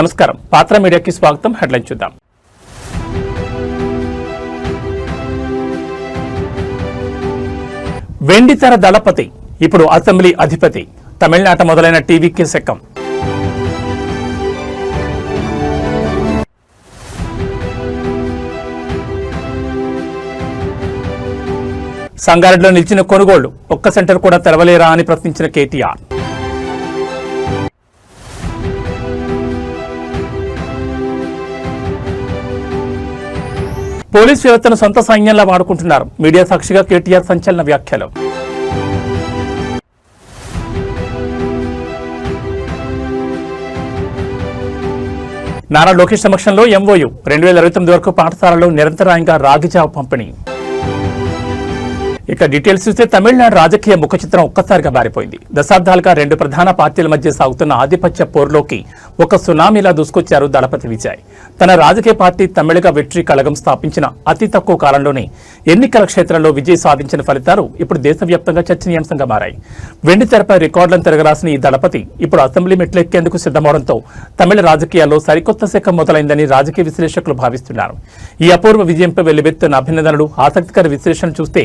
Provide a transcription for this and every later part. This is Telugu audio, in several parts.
నమస్కారం, పాత్ర మీడియాకి స్వాగతం. హెడ్లైన్ చూద్దాం. వెండితెర దళపతి ఇప్పుడు అసెంబ్లీ అధిపతి. తమిళనాట మొదలైన టీవీకి శకం. సంగారెడ్డిలో నిలిచిన కొనుగోళ్లు ఒక్క సెంటర్ కూడా తెరవలేరా అని ప్రశ్నించిన కేటీఆర్. పోలీస్ వ్యవస్థను సొంత సైన్యంలా వాడుకుంటున్నారు. మీడియా సాక్షిగా కేటీఆర్ సంచలన వ్యాఖ్యలు. నారా లోకేష్ సమక్షంలో ఎంఓయూ 2029 వరకు పాఠశాలలో నిరంతరాయంగా రాగిజావ పంపిణీ. ఇక డీటెయిల్స్ చూస్తే తమిళనాడు రాజకీయ ముఖ చిత్రం ఒక్కసారిగా మారిపోయింది. దశాబ్దాలుగా రెండు ప్రధాన పార్టీల మధ్య సాగుతున్న ఆధిపత్య పోరులోకి ఒక సునామీలా దూసుకొచ్చారు దళపతి విజయ్. తన రాజకీయ పార్టీ తమిళగ వెట్రి కళగం స్థాపించిన అతి తక్కువ కాలంలోనే ఎన్నికల క్షేత్రంలో విజయ్ సాధించిన ఫలితాలు ఇప్పుడు దేశవ్యాప్తంగా చర్చనీయాంశంగా మారాయి. వెండితెరపై రికార్డులను తిరగరాసిన ఈ దళపతి ఇప్పుడు అసెంబ్లీ మెట్లెక్కేందుకు సిద్ధమవడంతో తమిళ రాజకీయాల్లో సరికొత్త శకం మొదలైందని రాజకీయ విశ్లేషకులు భావిస్తున్నారు. ఈ అపూర్వ విజయంపై వెల్లువెత్తున్న అభినందనలు, ఆసక్తికర విశ్లేషణలు చూస్తే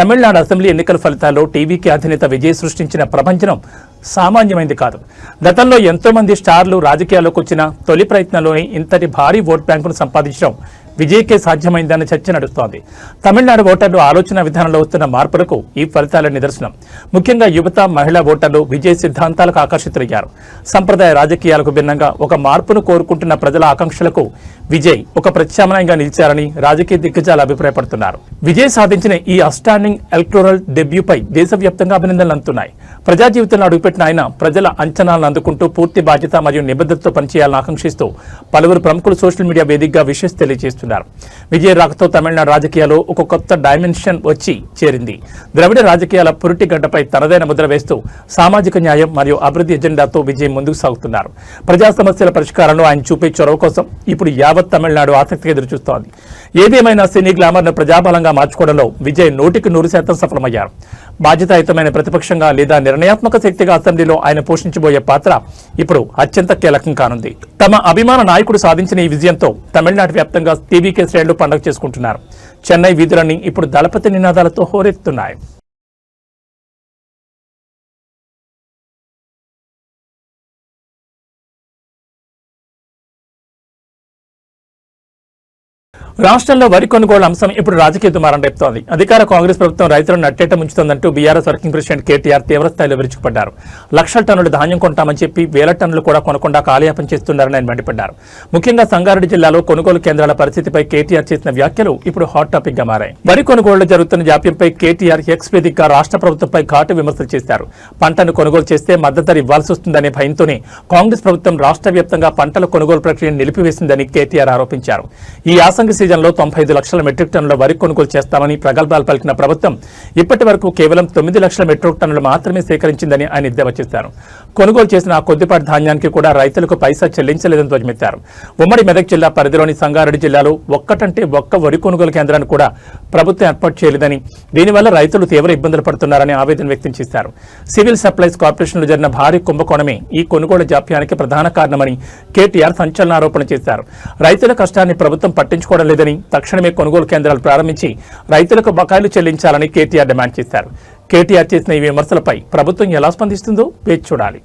తమిళనాడు అసెంబ్లీ ఎన్నికల ఫలితాల్లో టీవీకి అధినేత విజయ్ సృష్టించిన ప్రపంచం సామాన్యమైంది కాదు. గతంలో ఎంతో మంది స్టార్లు రాజకీయాల్లోకి వచ్చిన తొలి ప్రయత్నంలోనే ఇంతటి భారీ ఓట్ బ్యాంకును సంపాదించడం విజయ్కే సాధ్యమైందన్న చర్చ నడుస్తోంది. తమిళనాడు ఓటర్లు ఆలోచన విధానంలో వస్తున్న మార్పులకు ఈ ఫలితాల నిదర్శనం. ముఖ్యంగా యువత, మహిళా ఓటర్లు విజయ్ సిద్ధాంతాలకు ఆకర్షితులయ్యారు. సంప్రదాయ రాజకీయాలకు భిన్నంగా ఒక మార్పును కోరుకుంటున్న ప్రజల ఆకాంక్షలకు విజయ్ ఒక ప్రత్యామ్నాయంగా నిలిచారని రాజకీయ దిగ్గజాలు అభిప్రాయపడుతున్నారు. విజయ్ సాధించిన ఈ అవుట్స్టాండింగ్ ఎలక్టోరల్ డెబ్యూపై దేశవ్యాప్తంగా అభినందనలు అందుతున్నాయి. ప్రజా జీవితంలో అడుగుపెట్టిన ఆయన ప్రజల అంచనాలను అందుకుంటూ పూర్తి బాధ్యత మరియు నిబద్ధతతో పనిచేయాలని ఆకాంక్షిస్తూ పలువురు ప్రముఖులు సోషల్ మీడియా వేదికగా విషెస్ తెలియజేస్తున్నారు. విజయ్ రాకతో తమిళనాడు రాజకీయాల్లో ఒక కొత్త డైమెన్షన్ వచ్చి చేరింది. ద్రవిడ రాజకీయాల పురిటి గడ్డపై తనదైన ముద్ర వేస్తూ సామాజిక న్యాయం మరియు అభివృద్ధి ఎజెండాతో విజయ్ ముందుకు సాగుతున్నారు. ప్రజా సమస్యల పరిష్కారంలో ఆయన చూపే చొరవ కోసం ఇప్పుడు యావత్ తమిళనాడు ఆసక్తిగా ఎదురుచూస్తోంది. ఏదేమైనా సినీ గ్లామర్ను ప్రజాబలంగా మార్చుకోవడంలో విజయ్ 100% సఫలమయ్యారు. బాధ్యతాయుతమైన ప్రతిపక్షంగా లేదా నిర్ణయాత్మక శక్తిగా అసెంబ్లీలో ఆయన పోషించబోయే పాత్ర ఇప్పుడు అత్యంత కీలకం కానుంది. తమ అభిమాన నాయకుడు సాధించిన ఈ విజయంతో తమిళనాడు వ్యాప్తంగా టీవీకే శ్రేణులు పండుగ చేసుకుంటున్నారు. చెన్నై వీధులన్నీ ఇప్పుడు దళపతి నినాదాలతో హోరెత్తున్నాయి. రాష్ట్రంలో వరి కొనుగోలు అంశం ఇప్పుడు రాజకీయ దుమారం రేపుతోంది. అధికార కాంగ్రెస్ ప్రభుత్వం రైతులను నట్టేట ముంచుతోందంటూ బీఆర్ఎస్ వర్కింగ్ ప్రెసిడెంట్ కేటీఆర్ తీవ్రస్థాయిలో విరుచుకుపడ్డారు. లక్షల టన్నుల ధాన్యం కొంటామని చెప్పి వేల టన్నులు కూడా కొనకుండా కాలయాపన చేస్తున్నారని ఆయన మండిపడ్డారు. ముఖ్యంగా సంగారెడ్డి జిల్లాలో కొనుగోలు కేంద్రాల పరిస్థితిపై కేటీఆర్ చేసిన వ్యాఖ్యలు ఇప్పుడు హాట్ టాపిక్ గా మారాయి. వరి కొనుగోళ్లు జరుగుతున్న జాప్యంపై కేటీఆర్ ఎక్స్ వేదికగా రాష్ట్ర ప్రభుత్వంపై ఘాటు విమర్శలు చేశారు. పంటను కొనుగోలు చేస్తే మద్దతు ధర ఇవ్వాల్సి వస్తుందనే భయంతోనే కాంగ్రెస్ ప్రభుత్వం రాష్ట్ర వ్యాప్తంగా పంటల కొనుగోలు ప్రక్రియను నిలిపివేసిందని కేటీఆర్ ఆరోపించారు. ఈ యాసంగి సీజన్లో 95 లక్షల మెట్రిక్ టన్నుల వరి కొనుగోలు చేస్తామని ప్రగల్భాలు పలికిన ప్రభుత్వం ఇప్పటి వరకు కేవలం 9 లక్షల మెట్రిక్ టన్నులు మాత్రమే సేకరించిందని ఆయన ఎద్దేవా చేశారు. కొనుగోలు చేసిన ఆ కొద్దిపాటి ధాన్యానికి కూడా రైతులకు పైసా చెల్లించలేదని ధ్వజమెత్తారు. ఉమ్మడి మెదక్ జిల్లా పరిధిలోని సంగారెడ్డి జిల్లాలో ఒక్క వరి కొనుగోలు కేంద్రాన్ని కూడా ప్రభుత్వం ఏర్పాటు చేయలేదని, దీనివల్ల రైతులు తీవ్ర ఇబ్బందులు పడుతున్నారని ఆవేదన వ్యక్తం చేశారు. సివిల్ సప్లైస్ కార్పొరేషన్లో జరిగిన భారీ కుంభకోణమే ఈ కొనుగోలు జాప్యానికి ప్రధాన కారణమని కేటీఆర్ సంచలన ఆరోపణ చేశారు. రైతుల కష్టాన్ని ప్రభుత్వం పట్టించుకోవడం లేదని, తక్షణమే కొనుగోలు కేంద్రాలు ప్రారంభించి రైతులకు బకాయిలు చెల్లించాలని కేటీఆర్ డిమాండ్ చేశారు. కేటీఆర్ చేసిన ఈ విమర్శలపై ప్రభుత్వం ఎలా స్పందిస్తుందో వేచి చూడాలి.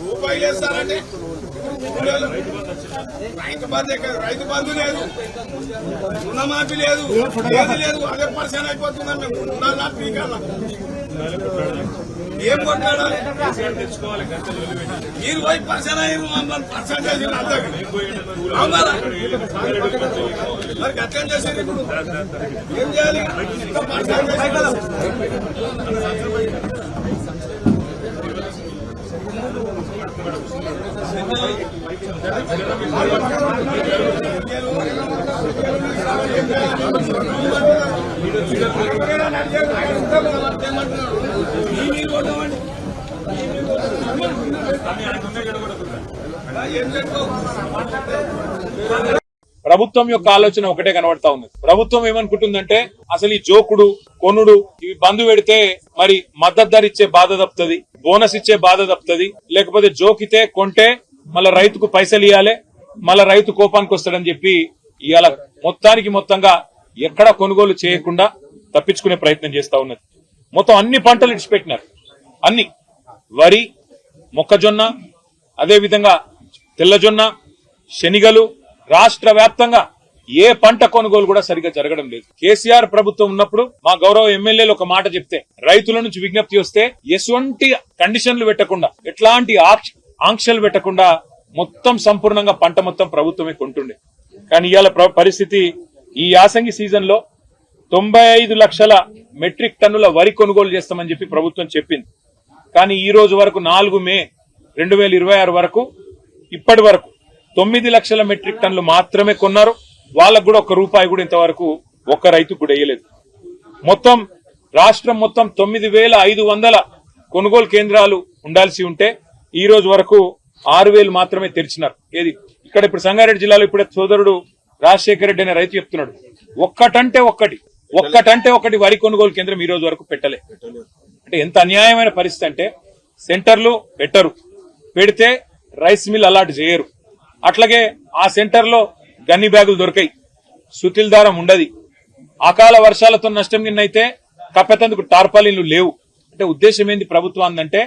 రూపాయలు వేస్తారంటే రైతు బంధు లేదు, రుణమాఫీ లేదు, ఏది లేదు. అదే పర్సెంట్ అయిపోతుందా? మేము ఉండాలా పీకాలా? ఏం కొట్టాడాలి? మీరు పోయి పర్సెంట్ అయ్యారు, మమ్మల్ని పర్సెంటేజ్ మరి అర్థం చేసేది ఇప్పుడు ఏం చేయాలి? ప్రభుత్వం యొక్క ఆలోచన ఒకటే కనబడతా ఉన్నది. ప్రభుత్వం ఏమనుకుంటుందంటే అసలు ఈ జోకుడు కొనుడు ఇవి బంధు పెడితే మరి మద్దతు ధర ఇచ్చే బాధ తప్పుతుంది, బోనస్ ఇచ్చే బాధ తప్పుతుంది, లేకపోతే జోకితే కొంటే మళ్ళా రైతుకు పైసలు ఇవ్వాలి, మళ్ళా రైతు కోపానికి వస్తాడని చెప్పి ఇవాళ మొత్తంగా ఎక్కడ కొనుగోలు చేయకుండా తప్పించుకునే ప్రయత్నం చేస్తా ఉన్నది. మొత్తం అన్ని పంటలు ఇడిచిపెట్టినారు. అన్ని వరి, మొక్కజొన్న, అదే విధంగా తెల్లజొన్న, శనిగలు, రాష్ట్ర వ్యాప్తంగా ఏ పంట కొనుగోలు కూడా సరిగా జరగడం లేదు. కేసీఆర్ ప్రభుత్వం ఉన్నప్పుడు మా గౌరవ ఎమ్మెల్యేలు ఒక మాట చెప్తే రైతుల నుంచి విజ్ఞప్తి వస్తే ఎటువంటి కండిషన్లు పెట్టకుండా ఎట్లాంటి ఆంక్షలు పెట్టకుండా మొత్తం సంపూర్ణంగా పంట మొత్తం ప్రభుత్వమే కొంటుండే. కానీ ఇవాళ పరిస్థితి ఈ యాసంగి సీజన్ లో 95 లక్షల మెట్రిక్ టన్నుల వరి కొనుగోలు చేస్తామని చెప్పి ప్రభుత్వం చెప్పింది. కానీ ఈ రోజు వరకు 4 మే 2026 వరకు ఇప్పటి వరకు 9 లక్షల మెట్రిక్ టన్నులు మాత్రమే కొన్నారు. వాళ్ళకు కూడా ₹1 కూడా ఇంతవరకు ఒక్క రైతు కూడా వేయలేదు. మొత్తం రాష్ట్రం మొత్తం 9,500 కొనుగోలు కేంద్రాలు ఉండాల్సి ఉంటే ఈ రోజు వరకు 6,000 మాత్రమే తెరిచినారు. ఏది ఇక్కడ ఇప్పుడు సంగారెడ్డి జిల్లాలో ఇప్పుడే సోదరుడు రాజశేఖర రెడ్డి అనే రైతు చెప్తున్నాడు, ఒక్కటంటే ఒకటి వరి కొనుగోలు కేంద్రం ఈ రోజు వరకు పెట్టలే. అంటే ఎంత అన్యాయమైన పరిస్థితి అంటే సెంటర్లు పెట్టరు, పెడితే రైస్ మిల్ అలాట్ చేయరు, అట్లాగే ఆ సెంటర్ లో గన్ని బ్యాగులు దొరకాయి, సుతిల్ దారం ఉండదు, అకాల వర్షాలతో నష్టం కిందైతే కప్పెతందుకు టార్పాలిన్లు లేవు. అంటే ఉద్దేశం ఏంది ప్రభుత్వం అందంటే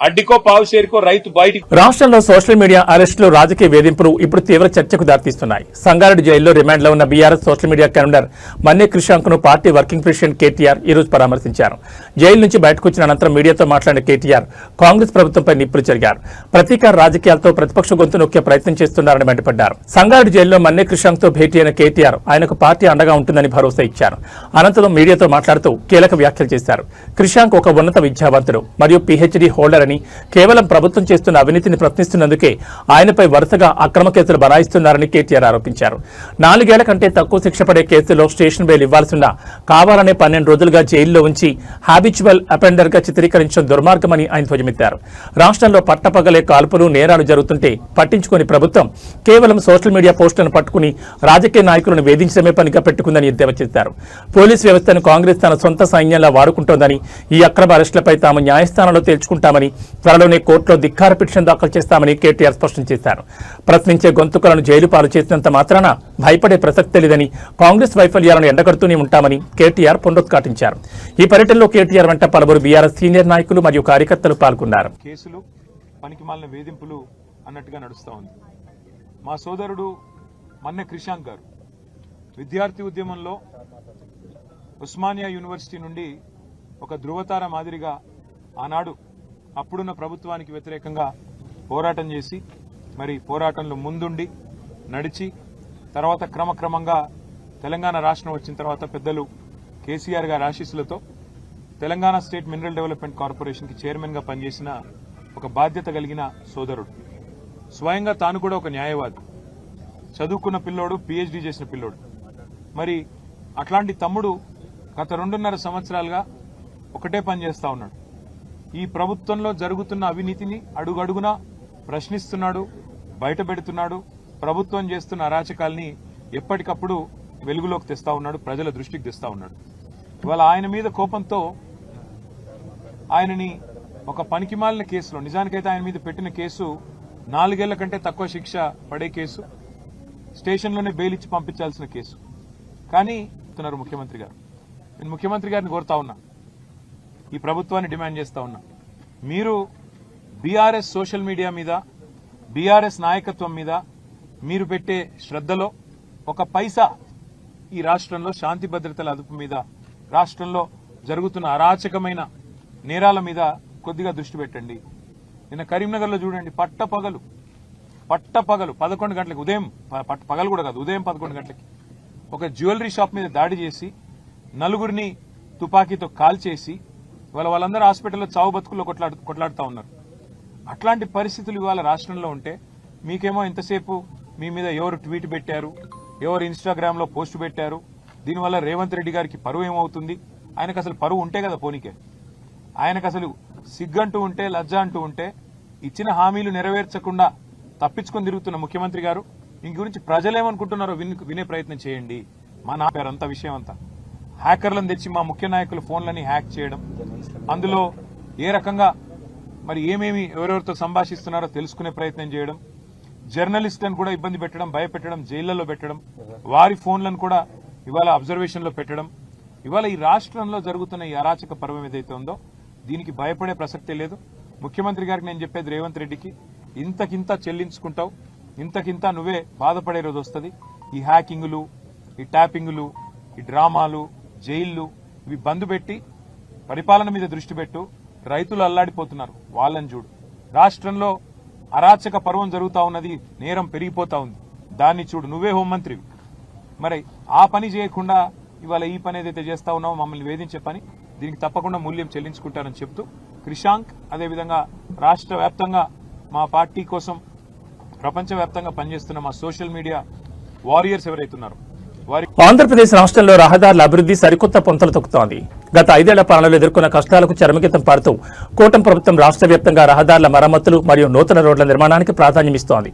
అడ్డికో పావుసేరికో రైతు బయటికి. రాష్ట్రంలో సోషల్ మీడియా అరెస్టులు, రాజకీయ వేధింపులు ఇప్పుడు తీవ్ర చర్చకు దారితీస్తున్నాయి. సంగారెడ్డి జైల్లో రిమాండ్ లో ఉన్న బీఆర్ఎస్ సోషల్ మీడియా కన్వీనర్ మన్నే క్రిషాంక్ ను పార్టీ వర్కింగ్ ప్రెసిడెంట్ కేటీఆర్ ఈ రోజు పరామర్శించారు. జైలు నుంచి బయటకు వచ్చిన అనంతరం మీడియాతో మాట్లాడిన కేటీఆర్ కాంగ్రెస్ ప్రభుత్వంపై నిప్పులు చెరిగారు. ప్రతీకార రాజకీయాలతో ప్రతిపక్ష గొంతు నొక్కే ప్రయత్నం చేస్తున్నారని మండిపడ్డారు. సంగారెడ్డి జైల్లో మన్నే క్రిషాంక్ తో భేటీ అయిన కేటీఆర్ ఆయనకు పార్టీ అండగా ఉంటుందని భరోసా ఇచ్చారు. అనంతరం మీడియాతో మాట్లాడుతూ కీలక వ్యాఖ్యలు చేశారు. క్రిషాంక్ ఒక ఉన్నత విద్యావంతుడు మరియు పీహెచ్డీ హోల్డర్, కేవలం ప్రభుత్వం చేస్తున్న అవినీతిని ప్రశ్నిస్తున్నందుకే ఆయనపై వరుసగా అక్రమ కేసులు బనాయిస్తున్నారని కేటీఆర్ ఆరోపించారు. 4 ఏళ్ల కంటే తక్కువ శిక్ష పడే కేసులో స్టేషన్ బెయిల్ ఇవ్వాల్సిన కావాలనే 12 రోజులుగా జైల్లో ఉంచి హ్యాబిచువల్ అపెండర్ గా చిత్రీకరించడం దుర్మార్గమని ఆయన ధ్వజమెత్తారు. రాష్ట్రంలో పట్టపగలే కాల్పులు, నేరాలు జరుగుతుంటే పట్టించుకుని ప్రభుత్వం కేవలం సోషల్ మీడియా పోస్టులను పట్టుకుని రాజకీయ నాయకులను వేధించడమే పనిగా పెట్టుకుందని ఎద్దేవా చేశారు. పోలీసు వ్యవస్థను కాంగ్రెస్ తన సొంత సైన్యంలా వాడుకుంటోందని, ఈ అక్రమ అరెస్టులపై తాము న్యాయస్థానంలో తేల్చుకుంటామని, త్వరలోనే కోర్టులో ధిక్కార పిటిషన్ దాఖలు చేస్తామని కేటీఆర్ స్పష్టం చేశారు. ప్రశ్నించే గొంతుకలను జైలు పాలు చేసినంత మాత్రాన భయపడే ప్రసక్తే లేదని, కాంగ్రెస్ వైఫల్యాలను ఎండగడుతూనే ఉంటామని కేటీఆర్ పునరుద్ఘాటించారు. ఈ పర్యటనలో కేటీఆర్ వెంట పలువురు బీఆర్ఎస్ సీనియర్ నాయకులు మరియు కార్యకర్తలు పాల్గొన్నారు. కేసులు పనికిమాలిన వేధింపులు అన్నట్టుగా నడుస్తా ఉంది. మా సోదరుడు మన్నే క్రిషాంక్ గారు విద్యార్థి ఉద్యమంలో ఉస్మానియా యూనివర్సిటీ నుండి ఒక ధృవతార మాదిరిగా ఆనాడు అప్పుడున్న ప్రభుత్వానికి వ్యతిరేకంగా పోరాటం చేసి, మరి పోరాటంలో ముందుండి నడిచి, తర్వాత క్రమక్రమంగా తెలంగాణ రాష్ట్రం వచ్చిన తర్వాత పెద్దలు కేసీఆర్ గారి ఆశీస్సులతో తెలంగాణ స్టేట్ మినరల్ డెవలప్మెంట్ కార్పొరేషన్కి చైర్మన్గా పనిచేసిన ఒక బాధ్యత కలిగిన సోదరుడు. స్వయంగా తాను కూడా ఒక న్యాయవాది, చదువుకున్న పిల్లోడు, పీహెచ్డీ చేసిన పిల్లోడు. మరి అట్లాంటి తమ్ముడు గత 2.5 సంవత్సరాలుగా ఒకటే పని చేస్తా ఉన్నాడు. ఈ ప్రభుత్వంలో జరుగుతున్న అవినీతిని అడుగడుగునా ప్రశ్నిస్తున్నాడు, బయటపెడుతున్నాడు. ప్రభుత్వం చేస్తున్న అరాచకాల్ని ఎప్పటికప్పుడు వెలుగులోకి తెస్తా ఉన్నాడు, ప్రజల దృష్టికి తెస్తా ఉన్నాడు. ఇవాళ ఆయన మీద కోపంతో ఆయనని ఒక పనికిమాలిన కేసులో, నిజానికైతే ఆయన మీద పెట్టిన కేసు 4 ఏళ్ల కంటే తక్కువ శిక్ష పడే కేసు, స్టేషన్లోనే బెయిల్ ఇచ్చి పంపించాల్సిన కేసు. కానీ ముఖ్యమంత్రి గారు, నేను ముఖ్యమంత్రి గారిని కోరుతా ఉన్నా, ఈ ప్రభుత్వాన్ని డిమాండ్ చేస్తా ఉన్నా, మీరు బీఆర్ఎస్ సోషల్ మీడియా మీద, బీఆర్ఎస్ నాయకత్వం మీద మీరు పెట్టే శ్రద్ధలో ఒక పైసా ఈ రాష్ట్రంలో శాంతి భద్రతల అదుపు మీద, రాష్ట్రంలో జరుగుతున్న అరాచకమైన నేరాల మీద కొద్దిగా దృష్టి పెట్టండి. నిన్న కరీంనగర్లో చూడండి, పట్టపగలు 11 గంటలకు, ఉదయం పగలు కూడా కాదు, ఉదయం 11 గంటలకి ఒక జ్యువెలరీ షాప్ మీద దాడి చేసి 4గురిని తుపాకీతో కాల్చేసి వాళ్ళందరూ హాస్పిటల్లో చావు బతుకుల్లో కొట్లాడుతూ ఉన్నారు. అట్లాంటి పరిస్థితులు ఇవాళ రాష్ట్రంలో ఉంటే మీకేమో ఇంతసేపు మీ మీద ఎవరు ట్వీట్ పెట్టారు, ఎవరు ఇన్స్టాగ్రామ్లో పోస్ట్ పెట్టారు, దీనివల్ల రేవంత్ రెడ్డి గారికి పరువు ఏమవుతుంది? ఆయనకు అసలు పరువు ఉంటే కదా పోనీకే. ఆయనకు అసలు సిగ్గంటూ ఉంటే, లజ్జ అంటూ ఉంటే, ఇచ్చిన హామీలు నెరవేర్చకుండా తప్పించుకొని తిరుగుతున్న ముఖ్యమంత్రి గారు దీని గురించి ప్రజలేమనుకుంటున్నారో వినే ప్రయత్నం చేయండి. మా నా పేరు అంతా విషయం అంతా హ్యాకర్లను తెచ్చి మా ముఖ్య నాయకుల ఫోన్లని హ్యాక్ చేయడం, అందులో ఏ రకంగా మరి ఏమేమి ఎవరెవరితో సంభాషిస్తున్నారో తెలుసుకునే ప్రయత్నం చేయడం, జర్నలిస్టులను కూడా ఇబ్బంది పెట్టడం, భయపెట్టడం, జైళ్లలో పెట్టడం, వారి ఫోన్లను కూడా ఇవాళ అబ్జర్వేషన్ లో పెట్టడం. ఇవాళ ఈ రాష్ట్రంలో జరుగుతున్న ఈ అరాచక పర్వం ఏదైతే ఉందో దీనికి భయపడే ప్రసక్తే లేదు. ముఖ్యమంత్రి గారికి నేను చెప్పేది, రేవంత్ రెడ్డికి ఇంతకింత చెల్లించుకుంటావు, ఇంతకింత నువ్వే బాధపడే రోజు వస్తుంది. ఈ హ్యాకింగులు, ఈ ట్యాపింగులు, ఈ డ్రామాలు, జైళ్లు ఇవి బంద్ పెట్టి పరిపాలన మీద దృష్టి పెట్టు. రైతులు అల్లాడిపోతున్నారు, వాళ్ళని చూడు. రాష్ట్రంలో అరాచక పర్వం జరుగుతా ఉన్నది, నేరం పెరిగిపోతా ఉంది, దాన్ని చూడు. నువ్వే హోంమంత్రివి, మరి ఆ పని చేయకుండా ఇవాళ ఈ పని ఏదైతే చేస్తా ఉన్నావో మమ్మల్ని వేధించే పని, దీనికి తప్పకుండా మూల్యం చెల్లించుకుంటారని చెప్తూ క్రిషాంక్, అదేవిధంగా రాష్ట్ర వ్యాప్తంగా మా పార్టీ కోసం ప్రపంచవ్యాప్తంగా పనిచేస్తున్న మా సోషల్ మీడియా వారియర్స్ ఎవరైతున్నారో ఆంధ్రప్రదేశ్ రాష్ట్రంలో రహదారుల అభివృద్ధి సరికొత్త పొంతలు తొక్కుతోంది. గత 5 ఏళ్ల పాలనలో ఎదుర్కొన్న కష్టాలకు చరమగీతం పాడుతూ కూటమి ప్రభుత్వం రాష్ట్ర వ్యాప్తంగా రహదారుల మరమ్మతులు మరియు నూతన రోడ్ల నిర్మాణానికి ప్రాధాన్యమిస్తోంది.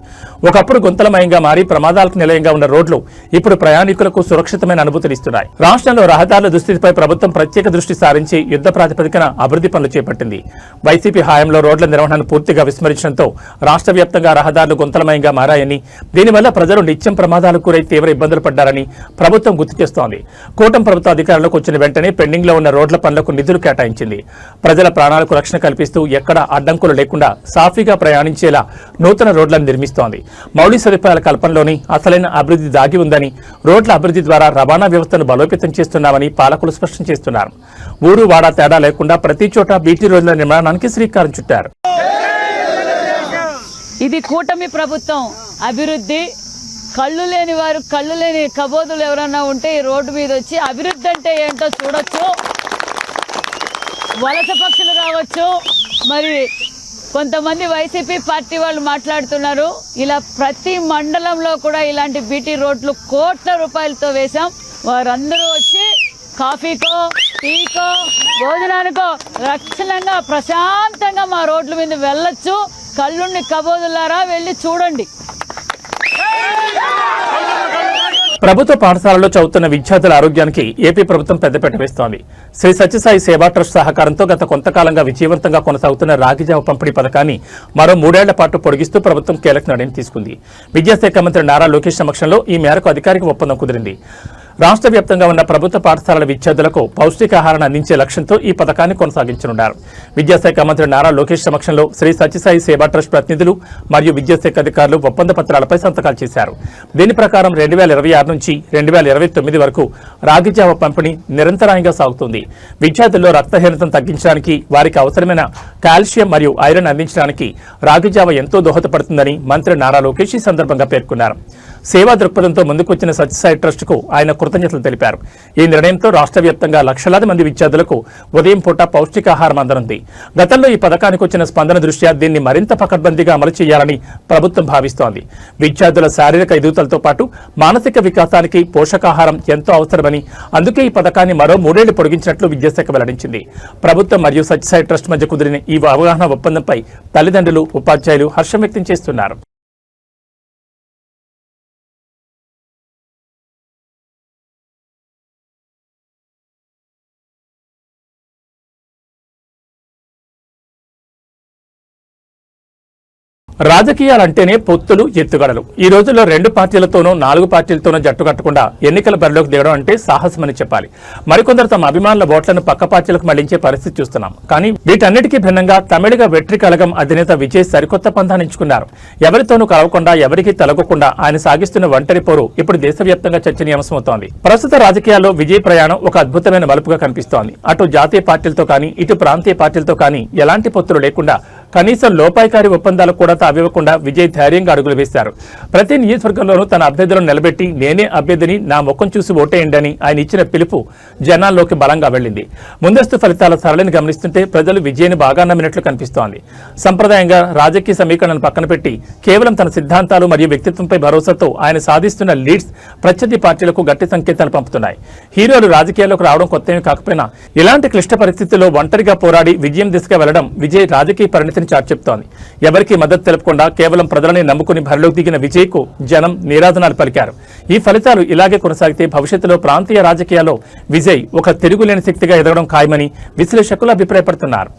ఒకప్పుడు గుంతలమయంగా మారి ప్రమాదాలకు నిలయంగా ఉన్న రోడ్లు ఇప్పుడు ప్రయాణికులకు సురక్షితమైన అనుభూతినిస్తున్నాయి. రాష్ట్రంలో రహదారుల దుస్థితిపై ప్రభుత్వం ప్రత్యేక దృష్టి సారించి యుద్ధ ప్రాతిపదికన అభివృద్ధి పనులు చేపట్టింది. వైసీపీ హయాంలో రోడ్ల నిర్వహణను పూర్తిగా విస్మరించడంతో రాష్ట్ర వ్యాప్తంగా రహదారులు గుంతలమయంగా మారాయని, దీనివల్ల ప్రజలు నిత్యం ప్రమాదాలకు గురై తీవ్ర ఇబ్బందులు పడ్డారని ప్రభుత్వం గుర్తు చేస్తోంది. కూటమి ప్రభుత్వ అధికారంలోకి వచ్చిన వెంటనే పెండింగ్ లో ఉన్న రోడ్ల పనులకు నిధులు కేటాయించింది. ప్రజల ప్రాణాలకు రక్షణ కల్పిస్తూ ఎక్కడ అడ్డంకులు లేకుండా సాఫీగా ప్రయాణించేలా నూతన రోడ్లను నిర్మిస్తోంది. మౌలిక సదుపాయాల కల్పనలోని అసలైన అభివృద్ధి దాగి ఉందని, రోడ్ల అభివృద్ధి ద్వారా రవాణా వ్యవస్థను బలోపేతం చేస్తున్నామని పాలకులు స్పష్టం చేస్తున్నారు. ఊరు వాడా తేడా లేకుండా ప్రతి చోట బీటీ రోడ్ల నిర్మాణానికి శ్రీకారం చుట్టారు. ఇది కూటమి ప్రభుత్వం అభివృద్ధి. కళ్ళు లేని వారు, కళ్ళు లేని కబోదులు ఎవరన్నా ఉంటే ఈ రోడ్డు మీద వచ్చి అభివృద్ధి అంటే ఏంటో చూడొచ్చు. వలస పక్షులు కావచ్చు, మరి కొంతమంది వైసీపీ పార్టీ వాళ్ళు మాట్లాడుతున్నారు. ఇలా ప్రతి మండలంలో కూడా ఇలాంటి బీటీ రోడ్లు కోట్ల రూపాయలతో వేశాం. వారందరూ వచ్చి కాఫీకో, టీకో, భోజనానికో రక్షణంగా ప్రశాంతంగా మా రోడ్ల మీద వెళ్ళొచ్చు. కళ్ళుండి కబోదులారా వెళ్ళి చూడండి. ప్రభుత్వ పాఠశాలలో చదువుతున్న విద్యార్థుల ఆరోగ్యానికి ఏపీ ప్రభుత్వం పెద్దపీట వేస్తోంది. శ్రీ సత్యసాయి సేవా ట్రస్ట్ సహకారంతో గత కొంతకాలంగా విజయవంతంగా కొనసాగుతున్న రాగిజావ పంపిణీ పథకాన్ని మరో 3 ఏళ్ల పాటు పొడిగిస్తూ ప్రభుత్వం కీలక నిర్ణయం తీసుకుంది. విద్యాశాఖ మంత్రి నారా లోకేష్ సమక్షంలో ఈ మేరకు అధికారిక ఒప్పందం కుదిరింది. రాష్ట్ర వ్యాప్తంగా ఉన్న ప్రభుత్వ పాఠశాలల విద్యార్థులకు పౌష్టికాహారాన్ని అందించే లక్ష్యంతో ఈ పథకాన్ని కొనసాగించనున్నారు. విద్యాశాఖ మంత్రి నారా లోకేష్ సమక్షంలో శ్రీ సత్యసాయి సేవా ట్రస్ట్ ప్రతినిధులు మరియు విద్యాశాఖ అధికారులు ఒప్పంద పత్రాలపై సంతకాలు చేశారు. దీని ప్రకారం 2026 నుంచి 2029 వరకు రాగిజావ పంపిణీ నిరంతరాయంగా సాగుతుంది. విద్యార్థుల్లో రక్తహీనతను తగ్గించడానికి, వారికి అవసరమైన కాల్షియం మరియు ఐరన్ అందించడానికి రాగిజావ ఎంతో దోహదపడుతుందని మంత్రి నారా లోకేష్ ఈ సందర్భంగా పేర్కొన్నారు. సేవా దృక్పథంతో ముందుకొచ్చిన సత్యసాయి ట్రస్ట్ కు ఆయన కృతజ్ఞతలు తెలిపారు. ఈ నిర్ణయంతో రాష్ట్ర వ్యాప్తంగా లక్షలాది మంది విద్యార్థులకు ఉదయం పూట పౌష్టికాహారం అందనుంది. గతంలో ఈ పథకానికి వచ్చిన స్పందన దృష్ట్యా దీన్ని మరింత పకడ్బందీగా అమలు చేయాలని ప్రభుత్వం భావిస్తోంది. విద్యార్థుల శారీరక ఎదుగుదలతో పాటు మానసిక వికాసానికి పోషకాహారం ఎంతో అవసరమని, అందుకే ఈ పథకాన్ని మరో 3 ఏళ్లు పొడిగించినట్లు విద్యాశాఖ వెల్లడించింది. ప్రభుత్వం మరియు సత్యసాయి ట్రస్ట్ మధ్య కుదిరిన ఈ అవగాహన ఒప్పందంపై తల్లిదండ్రులు, ఉపాధ్యాయులు హర్షం వ్యక్తం చేస్తున్నారు. రాజకీయాలంటేనే పొత్తులు, ఎత్తుగడలు. ఈ రోజుల్లో 2 పార్టీలతోనూ 4 పార్టీలతోనూ జట్టు కట్టకుండా ఎన్నికల బరిలోకి దిగడం అంటే సాహసమని చెప్పాలి. మరికొందరు తమ అభిమానుల ఓట్లను పక్క పార్టీలకు మళ్లించే పరిస్థితి చూస్తున్నాం. కానీ వీటన్నిటికీ భిన్నంగా తమిళగ వెట్రి కళగం అధినేత విజయ్ సరికొత్త పంథానించుకున్నారు. ఎవరితోనూ కలవకుండా, ఎవరికీ తలగకుండా ఆయన సాగిస్తున్న ఒంటరి పోరు ఇప్పుడు దేశవ్యాప్తంగా చర్చనీయాంశమవుతోంది. ప్రస్తుత రాజకీయాల్లో విజయ్ ప్రయాణం ఒక అద్భుతమైన మలుపుగా కనిపిస్తోంది. అటు జాతీయ పార్టీలతో కానీ, ఇటు ప్రాంతీయ పార్టీలతో కానీ ఎలాంటి పొత్తులు లేకుండా కనీసం లోపాయికారి ఒప్పందాలు కూడా తావివ్వకుండా విజయ్ ధైర్యంగా అడుగులు వేశారు. ప్రతి నియోజకవర్గంలోనూ తన అభ్యర్థులను నిలబెట్టి నేనే అభ్యర్థిని, నా ముఖం చూసి ఓటేయండి అని ఆయన ఇచ్చిన పిలుపు జనాల్లోకి బలంగా వెళ్లింది. ముందస్తు ఫలితాల సరళిని గమనిస్తుంటే ప్రజలు విజయ్ని బాగా నమ్మినట్లు కనిపిస్తోంది. సంప్రదాయంగా రాజకీయ సమీకరణను పక్కన పెట్టి కేవలం తన సిద్ధాంతాలు మరియు వ్యక్తిత్వంపై భరోసాతో ఆయన సాధిస్తున్న లీడ్స్ ప్రత్యర్థి పార్టీలకు గట్టి సంకేతాలు పంపుతున్నాయి. హీరోలు రాజకీయాల్లోకి రావడం కొత్తేమీ కాకపోయినా ఇలాంటి క్లిష్ట పరిస్థితుల్లో ఒంటరిగా పోరాడి విజయం దిశగా వెళ్లడం విజయ్ రాజకీయ పరిణతిని చాటి చెప్తోంది. ఎవరికీ మద్దతు తెలపకుండా కేవలం ప్రజలని నమ్ముకుని బరిలోకి దిగిన విజయ్కు జనం నీరాజనాలు పలికారు. ఈ ఫలితాలు ఇలాగే కొనసాగితే భవిష్యత్తులో ప్రాంతీయ రాజకీయాల్లో విజయ్ ఒక తిరుగులేని శక్తిగా ఎదగడం ఖాయమని విశ్లేషకులు అభిప్రాయపడుతున్నారు.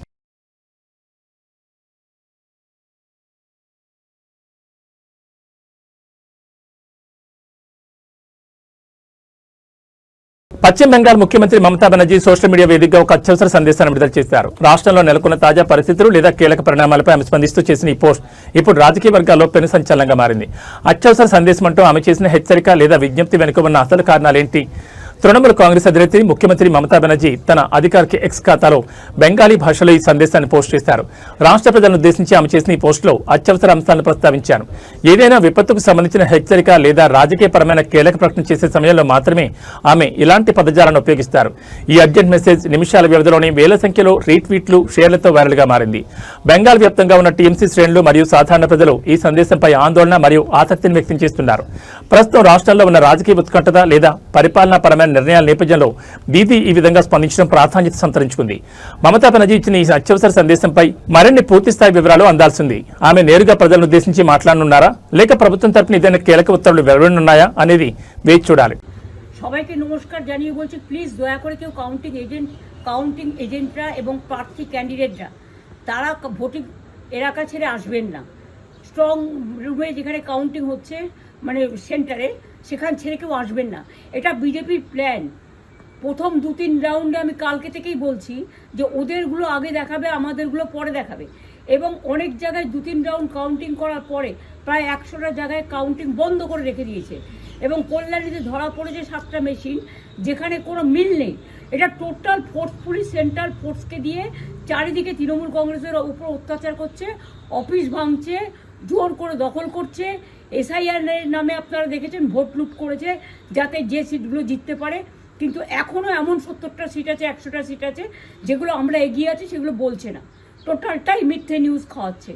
పశ్చిమ బెంగాల్ ముఖ్యమంత్రి మమతా బెనర్జీ సోషల్ మీడియా వేదికగా ఒక అత్యవసర సందేశాన్ని విడుదల చేశారు. రాష్ట్రంలో నెలకొన్న తాజా పరిస్థితులు లేదా కీలక పరిణామాలపై ఆమె స్పందిస్తూ చేసిన ఈ పోస్ట్ ఇప్పుడు రాజకీయ వర్గాల్లో పెను సంచలనంగా మారింది. అత్యవసర సందేశం అంటూ ఆమె చేసిన హెచ్చరిక లేదా విజ్ఞప్తి వెనుక ఉన్న అసలు కారణాలేంటి? తృణమూల్ కాంగ్రెస్ అధినేత్రి ముఖ్యమంత్రి మమతా బెనర్జీ తన అధికారిక ఎక్స్ ఖాతాలో బెంగాలీ భాషలో ఈ సందేశాన్ని పోస్ట్ చేశారు. రాష్ట్ర ప్రజలను ఉద్దేశించి ఆమె చేసిన ఈ పోస్టులో అత్యవసర అంశాలను ప్రస్తావించారు. ఏదైనా విపత్తుకు సంబంధించిన హెచ్చరిక లేదా రాజకీయపరమైన కీలక ప్రకటన చేసే సమయంలో మాత్రమే ఆమె ఇలాంటి పదజాలను ఉపయోగిస్తారు. ఈ అర్జెంట్ మెసేజ్ నిమిషాల వ్యవధిలోనే వేల సంఖ్యలో రీట్వీట్లు, షేర్లతో వైరల్గా మారింది. బెంగాల్ వ్యాప్తంగా ఉన్న టీఎంసీ శ్రేణులు మరియు సాధారణ ప్రజలు ఈ సందేశంపై ఆందోళన మరియు ఆసక్తిని వ్యక్తం చేస్తున్నారు. ప్రస్తుతం రాష్ట్రంలో ఉన్న రాజకీయ ఉత్కంఠత లేదా పరిపాలనాపరమైన నిర్ణయాల నేపథ్యంలో దీదీ ఈ విధంగా స్పందించడం ప్రాధాన్యత సంతరించుకుంది. మమతా బెనర్జీ ఇచ్చిన ఈ అత్యవసర సందేశంపై మరిన్ని పూర్తిస్థాయి వివరాలు అందాల్సింది. ఆమె నేరుగా ప్రజలను ఉద్దేశించి మాట్లాడనున్నారా, లేక ప్రభుత్వం తరపున ఏదైనా కీలక ఉత్తర్వులు వెలువడనున్నాయా అనేది వేచి చూడాలి. সবাইকে নমস্কার জানিয়ে বলছি, প্লিজ দয়া করে কেউ কাউন্টিং এজেন্টরা এবং প্রার্থী ক্যান্ডিডেটরা তারা ভোটিং এলাকা ছেড়ে আসবেন না। স্ট্রং রুমে যেখানে কাউন্টিং হচ্ছে মানে সেন্টারে সেখান ছেড়ে কেউ আসবেন না। এটা বিজেপির প্ল্যান। প্রথম 2-3 রাউন্ডে আমি কালকে থেকেই বলছি যে ওদেরগুলো আগে দেখাবে, আমাদেরগুলো পরে দেখাবে। এবং অনেক জায়গায় 2-3 রাউন্ড কাউন্টিং করার পরে প্রায় 100টা জায়গায় কাউন্টিং বন্ধ করে রেখে দিয়েছে। এবং কল্যাণীতে ধরা পড়েছে 7টা মেশিন যেখানে কোনো মিল নেই। এটা টোটাল ফোর্সফুলি সেন্ট্রাল ফোর্সকে দিয়ে চারিদিকে তৃণমূল কংগ্রেসের উপর অত্যাচার করছে, অফিস ভাঙছে, জোর করে দখল করছে। এসআইআর নামে আপনারা দেখেছেন ভোট লুট করেছে যাতে যে সিটগুলো জিততে পারে। কিন্তু এখনও এমন 70টা সিট আছে, 100টা সিট আছে যেগুলো আমরা এগিয়ে আছি সেগুলো বলছে না। টোটালটাই মিথ্যে নিউজ খাওয়াচ্ছে।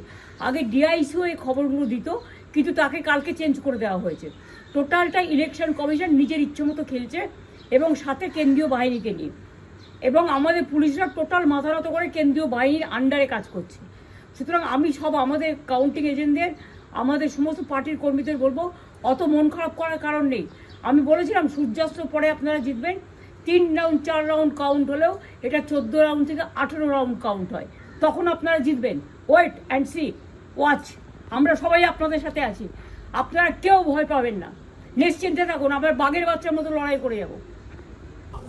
আগে ডিআইসিও এই খবরগুলো দিত, কিন্তু তাকে কালকে চেঞ্জ করে দেওয়া হয়েছে। টোটালটাই ইলেকশন কমিশন নিজের ইচ্ছে মতো খেলছে এবং সাথে কেন্দ্রীয় বাহিনীকে নিয়ে। এবং আমাদের পুলিশরা টোটাল মাথা নত করে কেন্দ্রীয় বাহিনীর আন্ডারে কাজ করছে। সুতরাং আমি সব আমাদের কাউন্টিং এজেন্টদের, আমাদের সমস্ত পার্টির কর্মীদের বলবো, অত মন খারাপ করার কারণ নেই। আমি বলেছিলাম সূর্যাস্তের পরে আপনারা জিতবেন। 3 রাউন্ড 4 রাউন্ড কাউন্ট হলেও এটা 14 রাউন্ড থেকে 18 রাউন্ড কাউন্ট হয়, তখন আপনারা জিতবেন। Wait and see, watch. আমরা সবাই আপনাদের সাথে আছি, আপনারা কেউ ভয় পাবেন না, নিশ্চিন্তে থাকুন। আমরা বাঘের বাচ্চার মতো লড়াই করে যাব।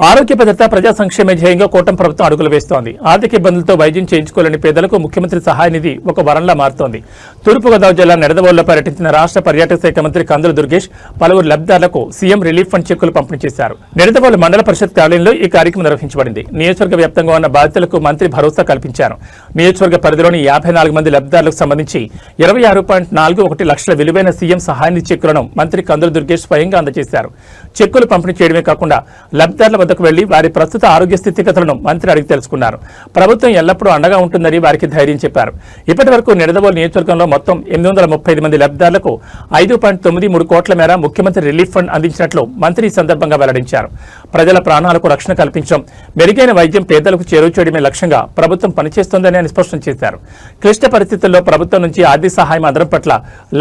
ఆరోగ్య భద్రత, ప్రజా సంక్షేమ ధ్యేయంగా కూటమి ప్రభుత్వం అడుగులు వేస్తోంది. ఆర్థిక ఇబ్బందులతో వైద్యం చేయించుకోలేని పేదలకు ముఖ్యమంత్రి సహాయ నిధి ఒక వరంలా మారుతోంది. తూర్పుగోదావరి జిల్లా నిడదవోలులో పర్యటించిన రాష్ట్ర పర్యాటక శాఖ మంత్రి కందుల దుర్గేష్ పలువురు లబ్ధిదారులకు సీఎం రిలీఫ్ ఫండ్ చెక్కులు పంపిణీ చేశారు. నిడదవోలు మండల పరిషత్ కార్యాలయంలో ఈ కార్యక్రమం నిర్వహించబడింది. నియోజకవర్గ వ్యాప్తంగా ఉన్న బాధితులకు మంత్రి భరోసా కల్పించారు. నియోజకవర్గ పరిధిలోని 54 మంది లబ్ధిదారులకు సంబంధించి 26.41 లక్షల విలువైన సీఎం సహాయ నిధి చెక్కులను మంత్రి కందుల దుర్గేష్ స్వయంగా అందజేశారు. చెక్కులు పంపిణీ చేయడమే కాకుండా లబ్ధిదారుల వద్దకు వెళ్లి వారి ప్రస్తుత ఆరోగ్య స్థితిగతులను మంత్రి అడిగి తెలుసుకున్నారు. ప్రభుత్వం ఎల్లప్పుడూ అండగా ఉంటుందని వారికి ధైర్యం చెప్పారు. ఇప్పటి వరకు నిడదవోలు నియోజకవర్గంలో మొత్తం 835 మంది లబ్ధిదారులకు 5.93 కోట్ల మేర ముఖ్యమంత్రి రిలీఫ్ ఫండ్ అందించినట్లు మంత్రి ఈ సందర్భంగా వెల్లడించారు. ప్రజల ప్రాణాలకు రక్షణ కల్పించడం, మెరుగైన వైద్యం పేదలకు చేరువ చేయడమే లక్ష్యంగా ప్రభుత్వం పనిచేస్తోందని ఆయన స్పష్టం చేశారు. క్లిష్ట పరిస్థితుల్లో ప్రభుత్వం నుంచి ఆర్థిక సహాయం అందడం పట్ల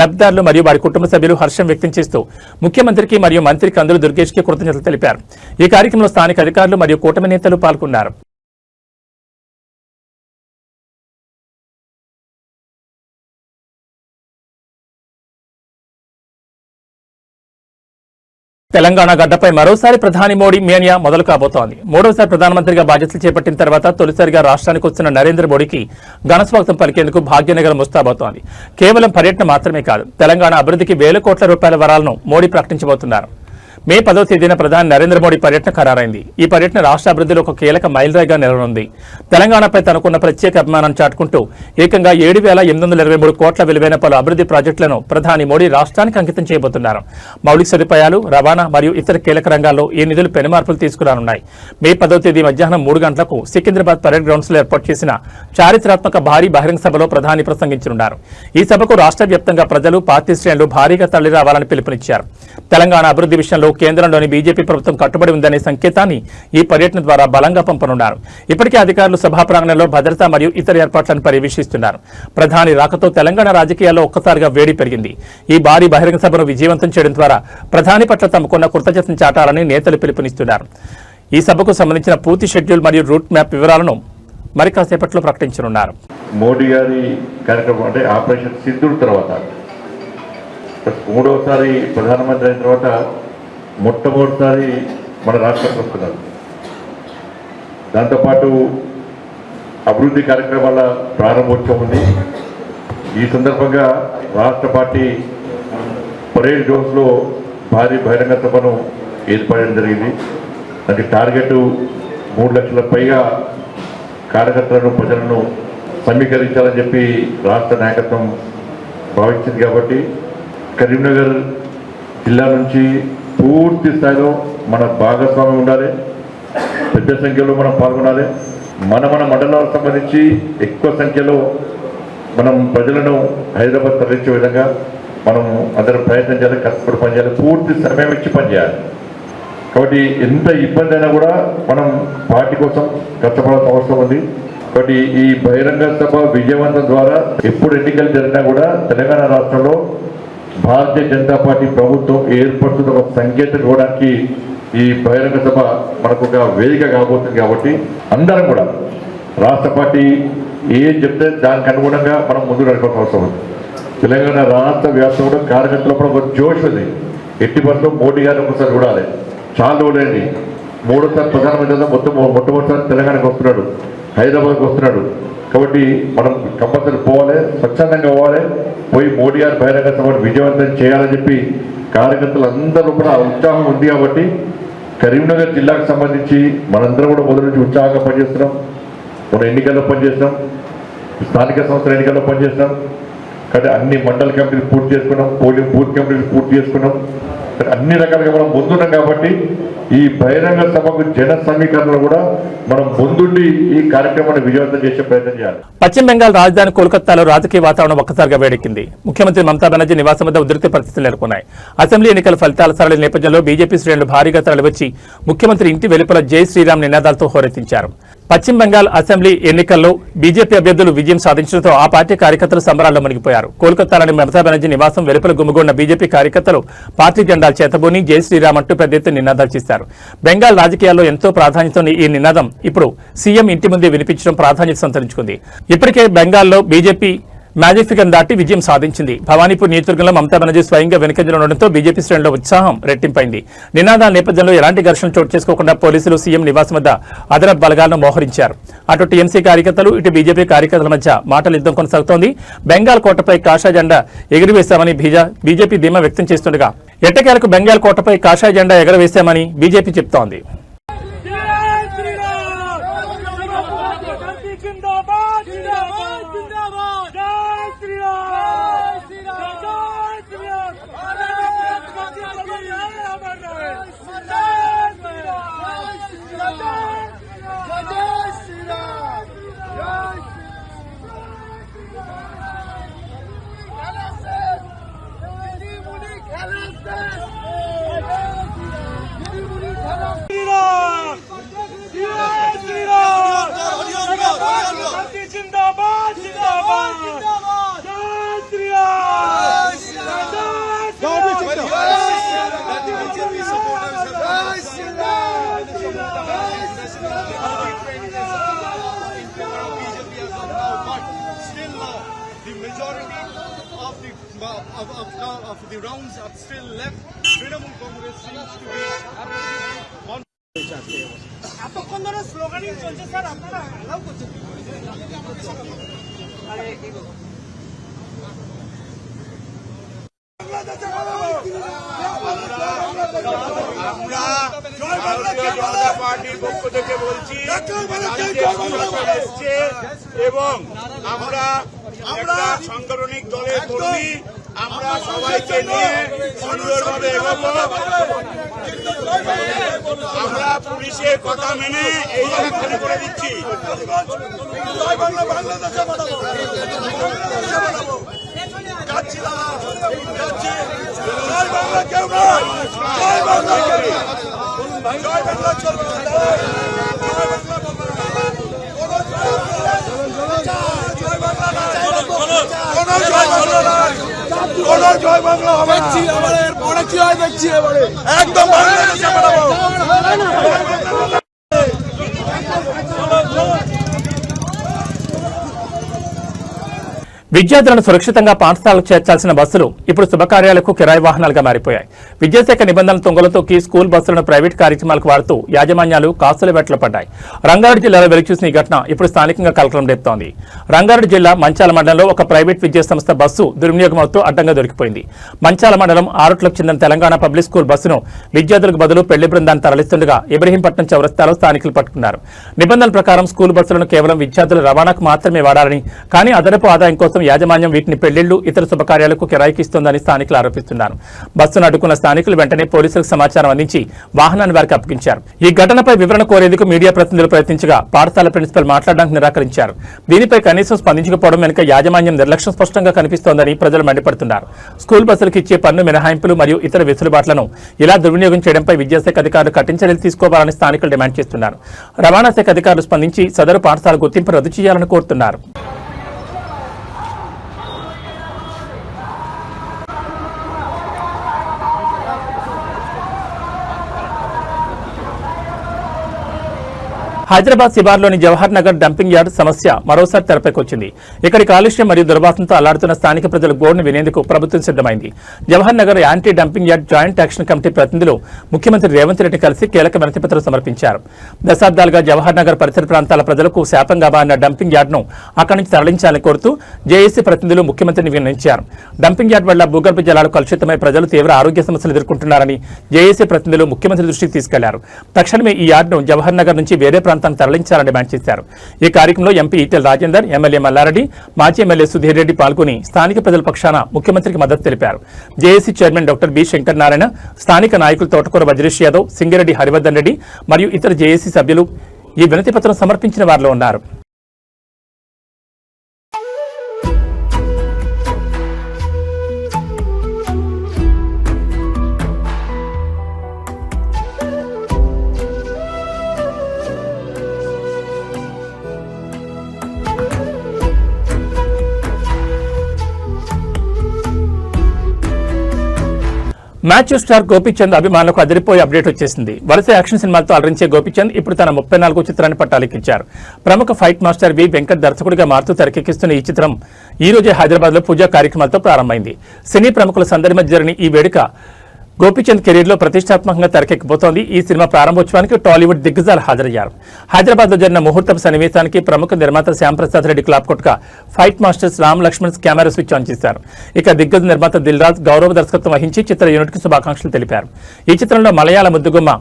లబ్ధిదారులు మరియు వారి కుటుంబ సభ్యులు హర్షం వ్యక్తం చేస్తూ ముఖ్యమంత్రికి మరియు మంత్రి కందుల దుర్గేష్ కి కృతజ్ఞతలు తెలిపారు. ఈ కార్యక్రమంలో స్థానిక అధికారులు మరియు కూటమి నేతలు పాల్గొన్నారు. తెలంగాణ గడ్డపై మరోసారి ప్రధాని మోడీ మేనియా మొదలు కాబోతోంది. మూడోసారి ప్రధానమంత్రిగా బాధ్యతలు చేపట్టిన తర్వాత తొలిసారిగా రాష్ట్రానికి వస్తున్న నరేంద్ర మోడీకి ఘనస్వాగతం పలికేందుకు భాగ్యనగరం ముస్తాబోతోంది. కేవలం పర్యటన మాత్రమే కాదు, తెలంగాణ అభివృద్ధికి వేల కోట్ల రూపాయల వరాలను మోడీ ప్రకటించబోతున్నారు. మే 10వ తేదీన ప్రధాని నరేంద్ర మోడీ పర్యటన ఖరారైంది. ఈ పర్యటన రాష్ట్ర అభివృద్ధిలో ఒక కీలక మైలురాయిగా నిలవనుంది. తెలంగాణపై తనకున్న ప్రత్యేక అభిమానాన్ని చాటుకుంటూ ఏకంగా 7,823 కోట్ల విలువైన పలు అభివృద్ధి ప్రాజెక్టులను ప్రధాని మోడీ రాష్ట్రానికి అంకితం చేయబోతున్నారు. మౌలిక సదుపాయాలు, రవాణా మరియు ఇతర కీలక రంగాల్లో ఈ నిధులు పెనుమార్పులు తీసుకురానున్నాయి. మే 10వ తేదీ మధ్యాహ్నం 3 గంటలకు సికింద్రాబాద్ పరేడ్ గ్రౌండ్స్ లో ఏర్పాటు చేసిన చారిత్రాత్మక భారీ బహిరంగ సభలో ప్రధాని ప్రసంగించనున్నారు. ఈ సభకు రాష్ట్ర వ్యాప్తంగా ప్రజలు, పార్టీ శ్రేణులు భారీగా తరలిరావాలని పిలుపునిచ్చారు. తెలంగాణ అభివృద్ధి విషయంలో కేంద్రంలోని బీజేపీ ప్రభుత్వం కట్టుబడి ఉందనే సంకేతాన్ని ఈ పర్యటన ద్వారా బలంగా పంపనున్నారు. ఇప్పటికే అధికారులు సభా ప్రాంగణంలో భద్రత మరియు ఇతర ఏర్పాట్లను పర్యవేక్షిస్తున్నారు. ప్రధాని రాకతో తెలంగాణ రాజకీయాల్లో ఒక్కసారిగా వేడి పెరిగింది. ఈ భారీ బహిరంగ సభను విజయవంతం చేయడం ద్వారా ప్రధాని పట్ల తమకున్న కృతజ్ఞతను చాటాలని నేతలు పిలుపునిస్తున్నారు. ఈ సభకు సంబంధించిన పూర్తి షెడ్యూల్ మరియు రూట్ మ్యాప్ వివరాలను మరి కాసేపట్లో ప్రకటించనున్నారు. మోడీ గారి కార్యక్రమం అంటే ఆపరేషన్ సింధూర్ తర్వాత 3వసారి ప్రధానమంత్రి అయిన తర్వాత మొట్టమొదటిసారి మన రాష్ట్రానికి వస్తున్నారు. దాంతోపాటు అభివృద్ధి కార్యక్రమాల ప్రారంభోత్సవం ఉంది. ఈ సందర్భంగా రాష్ట్ర పార్టీ పరేడ్ గ్రౌండ్స్లో భారీ బహిరంగ సభను ఏర్పడడం జరిగింది. దానికి టార్గెట్ 3 లక్షల పైగా కార్యకర్తలను, ప్రజలను సమీకరించాలని చెప్పి రాష్ట్ర నాయకత్వం భావించింది. కాబట్టి కరీంనగర్ జిల్లా నుంచి పూర్తి స్థాయిలో మన భాగస్వామ్యం ఉండాలి, పెద్ద సంఖ్యలో మనం పాల్గొనాలి. మన మండలాలకు సంబంధించి ఎక్కువ సంఖ్యలో మనం ప్రజలను హైదరాబాద్ తరలించే విధంగా మనం అందరం ప్రయత్నం చేయాలి, కష్టపడి పనిచేయాలి, పూర్తి సమయం ఇచ్చి పనిచేయాలి. కాబట్టి ఎంత ఇబ్బంది అయినా కూడా మనం పార్టీ కోసం కష్టపడాల్సిన అవసరం ఉంది. కాబట్టి ఈ బహిరంగ సభ విజయవంతం ద్వారా ఎప్పుడు ఎన్నికలు జరిగినా కూడా తెలంగాణ రాష్ట్రంలో భారతీయ జనతా పార్టీ ప్రభుత్వం ఏర్పడుతున్న ఒక సంకేతం ఇవ్వడానికి ఈ బహిరంగ సభ మనకు ఒక వేదిక కాబోతుంది. కాబట్టి అందరం కూడా రాష్ట్ర పార్టీ ఏం చెప్తే దానికి అనుగుణంగా మనం ముందుకు నడపాల్సిన అవసరం ఉంది. తెలంగాణ రాష్ట్ర వ్యాప్తంగా కార్యకర్తలు కూడా ఒక జోష్ ఉంది. ఎట్టి పరిస్థితుల్లో మోడీ గారిని ఒకసారి చూడాలి. చాలా రోజులైంది. 3వసారి ప్రధానమంత్రి మొట్టమొదటిసారి తెలంగాణకు వస్తున్నాడు, హైదరాబాద్కి వస్తున్నాడు. కాబట్టి మనం కంపల్సరీ పోవాలి, స్వచ్ఛందంగా పోవాలి, పోయి మోడీ గారి బహిరంగ సభను విజయవంతం చేయాలని చెప్పి కార్యకర్తలు అందరూ కూడా ఉత్సాహం ఉంది. కాబట్టి కరీంనగర్ జిల్లాకు సంబంధించి మనందరం కూడా మొదటి నుంచి ఉత్సాహంగా పనిచేస్తున్నాం. మన ఎన్నికల్లో పనిచేస్తున్నాం, స్థానిక సంస్థల ఎన్నికల్లో పనిచేస్తున్నాం. కాబట్టి అన్ని మండల కమిటీలు పూర్తి చేసుకున్నాం, పోలింగ్ బూత్ కమిటీలు పూర్తి చేసుకున్నాం. అన్ని రకాలుగా మనం ముందున్నాం. కాబట్టి ఈ బహిరంగ సభకు జన సమీకరణలో కూడా మనం ముందుండి ఈ కార్యక్రమాన్ని విజయవంతం చేసే ప్రయత్నం చేయాలి. పశ్చిమ బెంగాల్ రాజధాని కోల్కతాలో రాజకీయ వాతావరణం ఒక్కసారిగా వేడెక్కింది. ముఖ్యమంత్రి మమతా బెనర్జీ నివాసం వద్ద ఉధృత పరిస్థితులు నెలకొన్నాయి. అసెంబ్లీ ఎన్నికల ఫలితాల సరళి నేపథ్యంలో బీజేపీ శ్రేణులు భారీగా తరలివచ్చి ముఖ్యమంత్రి ఇంటి వెలుపల జై శ్రీరామ్ నినాదాలతో హోరెత్తించారు. పశ్చిమ బెంగాల్ అసెంబ్లీ ఎన్నికల్లో బీజేపీ అభ్యర్థులు విజయం సాధించడంతో ఆ పార్టీ కార్యకర్తలు సంబరాల్లో మునిగిపోయారు. కోల్కతాలోని మమతా బెనర్జీ నివాసం వెలుపల గుమిగొన్న బీజేపీ కార్యకర్తలు పార్టీ జెండాలు చేతబూని జై శ్రీరామ్ అంటూ పెద్ద ఎత్తున నినాదాలు చేశారు. బెంగాల్ రాజకీయాల్లో ఎంతో ప్రాధాన్యత ఉన్న ఈ నినాదం ఇప్పుడు సీఎం ఇంటి ముందే వినిపించడం ప్రాధాన్యత సంతరించుకుంది. ఇప్పటికే బెంగాల్లో బీజేపీ మ్యాజిక్ ఫిగర్ దాటి విజయం సాధించింది. భవానీపూర్ నియోజకవర్గంలో మమతా బెనర్జీ స్వయంగా వెనుకంజలో ఉండడంతో బీజేపీ శ్రేణుల్లో ఉత్సాహం రెట్టింపైంది. నినాదాల నేపథ్యంలో ఎలాంటి ఘర్షణలు చోటు చేసుకోకుండా పోలీసులు సీఎం నివాసం వద్ద అదనపు బలగాలను మోహరించారు. అటు టీఎంసీ కార్యకర్తలు, ఇటు బీజేపీ కార్యకర్తల మధ్య మాటల యుద్ధం కొనసాగుతోంది. బెంగాల్ కోటపై కాషాయ జెండా ఎగురవేశామని బీజేపీ ధీమా వ్యక్తం చేస్తుండగా ఎట్టకేలకు బెంగాల్ కోటపై కాషాయ జెండా ఎగరవేశామని బీజేపీ చెబుతోంది. Of the rounds are still left. Trinamool Congress seems to be এতক্ষণ ধরে স্লোগানিং চলছে স্যার, আপনারা অ্যালাউ করছেন? আমরা ভারতীয় জনতা পার্টির পক্ষ থেকে বলছি এসছে এবং আমরা একটা সাংগঠনিক দলের কর্মী, আমরা সবাইকে নিয়ে সুন্দরভাবে এগোবো। আমরা পুলিশের কথা মেনে এই জায়গা খালি করে দিচ্ছি। জয় বাংলা হবে পরে কি হয় দেখছি এবারে একদম বাংলাদেশে পাঠাবো। విద్యార్థులను సురక్షితంగా పాఠశాలకు చేర్చాల్సిన బస్సులు ఇప్పుడు శుభకార్యాలకు కిరాయి వాహనాలుగా మారిపోయాయి. విద్యాశాఖ నిబంధనల తొంగలతోకి స్కూల్ బస్సులను ప్రైవేట్ కార్యక్రమాలకు వాడుతూ యాజమాన్యాలు కాసుల వేటలో పడ్డాయి. రంగారెడ్డి జిల్లాలో వెలుగుచూసిన ఈ ఘటన ఇప్పుడు స్థానికంగా కలకలం రేపుతోంది. రంగారెడ్డి జిల్లా మంచాల మండలంలో ఒక ప్రైవేట్ విద్యా సంస్థ బస్సు దుర్వినియోగమవుతూ అడ్డంగా దొరికిపోయింది. మంచాల మండలం ఆరుట్లకు చెందిన తెలంగాణ పబ్లిక్ స్కూల్ బస్సును విద్యార్థులకు బదులు పెళ్లి బృందాన్ని తరలిస్తుండగా ఇబ్రహీంపట్నం చౌరస్తాలో స్థానికులు పట్టుకున్నారు. నిబంధనల ప్రకారం స్కూల్ బస్సులను కేవలం విద్యార్థుల రవాణాకు మాత్రమే వాడాలని, కానీ అదనపు ఆదాయం కోసం యాజమాన్యం వీటిని పెళ్లిళ్లు, ఇతర శుభకార్యాలకు కిరాయికి ఇస్తోందని స్థానికులు ఆరోపిస్తున్నారు. బస్సును అడ్డుకున్న స్థానికులు వెంటనే పోలీసులకు సమాచారం అందించి వాహనాన్ని వారికి అప్పగించారు. ఈ ఘటనపై వివరణ కోరేందుకు మీడియా ప్రతినిధులు ప్రయత్నించగా పాఠశాల ప్రిన్సిపల్ మాట్లాడడానికి నిరాకరించారు. దీనిపై కనీసం స్పందించకపోవడం వెనుక యాజమాన్యం నిర్లక్ష్యం స్పష్టంగా కనిపిస్తోందని ప్రజలు మండిపడుతున్నారు. స్కూల్ బస్సులకు ఇచ్చే పన్ను మినహాయింపులు మరియు ఇతర వెసులుబాట్లను ఇలా దుర్వినియోగం చేయడంపై విద్యాశాఖ అధికారులు కఠిన చర్యలు తీసుకోవాలని స్థానికులు డిమాండ్ చేస్తున్నారు. రవాణా శాఖ అధికారులు స్పందించి సదరు పాఠశాల గుర్తింపు రద్దు చేయాలని కోరుతున్నారు. హైదరాబాద్ శివార్లోని జవహర్ నగర్ డంపింగ్ యార్డ్ సమస్య మరోసారి తెరపైకి వచ్చింది. ఇక్కడి కాలుష్యం మరియు దుర్వాసనతో అల్లాడుతున్న స్థానిక ప్రజల గోడును వినేందుకు ప్రభుత్వం సిద్ధమైంది. Jawahar Nagar anti dumping yard joint action committee ప్రతినిధులు ముఖ్యమంత్రి రేవంత్ రెడ్డి కలిసి కీలక వినతిపత్రం సమర్పించారు. దశాబ్దాలుగా జవహర్ నగర్ పరిసర ప్రాంతాల ప్రజలకు శాపంగా మారిన డంపింగ్ యార్డ్ను అక్కడి నుంచి తరలించాలని కోరుతూ జేఏసీ ప్రతినిధులు ముఖ్యమంత్రిని విన్నవించారు. డంపింగ్ యార్డ్ వల్ల భూగర్భ జలాలు కలుషితమై ప్రజలు తీవ్ర ఆరోగ్య సమస్యలు ఎదుర్కొంటున్నారని జేఏసీ ప్రతినిధులు ముఖ్యమంత్రి దృష్టికి తీసుకెళ్లారు. తక్షణమే ఈ యార్డ్ను జవహర్ నగర్ నుంచి వేరే ప్రాంతానికి తరలించాలని డిమాండ్ చేశారు. ఈ కార్యక్రమంలో ఎంపీ ఈటెల రాజేందర్, ఎమ్మెల్యే మల్లారెడ్డి, మాజీ ఎమ్మెల్యే సుధీర్ రెడ్డి పాల్గొని స్థానిక ప్రజల పక్షాన ముఖ్యమంత్రికి మద్దతు తెలిపారు. JAC chairman doctor B Shankar Narayana, స్థానిక నాయకులు తోటకూర వజ్రేష్ యాదవ్, సింగిరెడ్డి హరివర్ధన్ రెడ్డి మరియు ఇతర జేఏసీ సభ్యులు ఈ వినతి పత్రం సమర్పించిన వారిలో ఉన్నారు. మ్యాచ్ స్టార్ గోపీచంద్ అభిమానులకు అదిరిపోయే అప్డేట్ వచ్చేసింది. వరుస యాక్షన్ సినిమాలతో అలరించే గోపీచంద్ ఇప్పుడు తన 34వ చిత్రాన్ని పట్టాలెక్కించారు. ప్రముఖ ఫైట్ మాస్టర్ వి వెంకట్ దర్శకుడిగా మారుతూ తెరకెక్కిస్తున్న ఈ చిత్రం ఈ రోజే హైదరాబాద్ లో పూజా కార్యక్రమాలతో ప్రారంభమైంది. సినీ ప్రముఖుల సందడి మధ్య జరిగిన ఈ వేడుక గోపీచంద్ కెరీర్ లో ప్రతిష్టాత్మకంగా తెరకెక్కిపోతోంది. ఈ సినిమా ప్రారంభోత్సవానికి టాలీవుడ్ దిగ్గజాలు హాజరయ్యారు. హైదరాబాద్ లో జరిగిన ముహూర్తపు సన్నివేశానికి ప్రముఖ నిర్మాత శ్యాంప్రసాద్ రెడ్డి క్లాప్ కొట్టగా fight masters Ram Laxman camera switch on చేశారు. ఇక దిగ్గజ నిర్మాత దిల్ రాజ్ గౌరవ దర్శకత్వం వహించి చిత్ర యూనిట్ కి శుభాకాంక్షలు తెలిపారు. ఈ చిత్రంలో మలయాళ ముద్దుగుమ్మ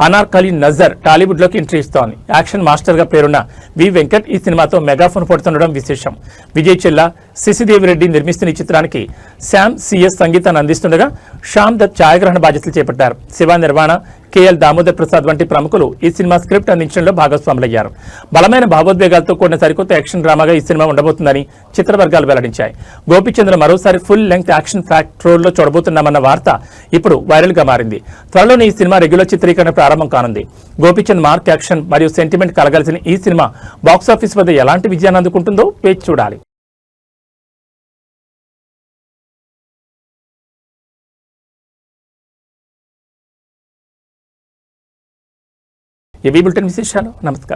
అనార్కలి నజర్ టాలీవుడ్ లోకి ఎంట్రీ ఇస్తోంది. యాక్షన్ మాస్టర్ గా పేరున్న వి వెంకట్ ఈ సినిమాతో మెగాఫోన్ పడుతుండడం విశేషం. విజయ్ చెల్లా, శశిదేవి రెడ్డి నిర్మిస్తున్న ఈ చిత్రానికి శామ్ సిఎస్ సంగీతాన్ని అందిస్తుండగా శ్యామ్ దత్ ఛాయాగ్రహణ బాధ్యతలు చేపట్టారు. శివ నిర్మాణ, కేఎల్ దామోదర్ ప్రసాద్ వంటి ప్రముఖులు ఈ సినిమా స్క్రిప్ట్ అందించడంలో భాగస్వాములయ్యారు. బలమైన భావోద్వేగాలతో కూడిన సరికొత్త యాక్షన్ డ్రామాగా ఈ సినిమా ఉండబోతుందని చిత్రవర్గాలు వెల్లడించాయి. గోపీచంద్ర మరోసారి full length action fact role లో చూడబోతున్నామన్న వార్త ఇప్పుడు వైరల్ గా మారింది. త్వరలోనే ఈ సినిమా రెగ్యులర్ చిత్రీకరణ ప్రారంభం కానుంది. గోపీచంద్ మార్క్ యాక్షన్ మరియు సెంటిమెంట్ కలగలిసిన ఈ సినిమా బాక్సాఫీస్ వద్ద ఎలాంటి విజయాన్ని అందుకుంటుందో వేచి చూడాలి. ఏబీ బులెటిన్ విశేషాలు. నమస్కారం.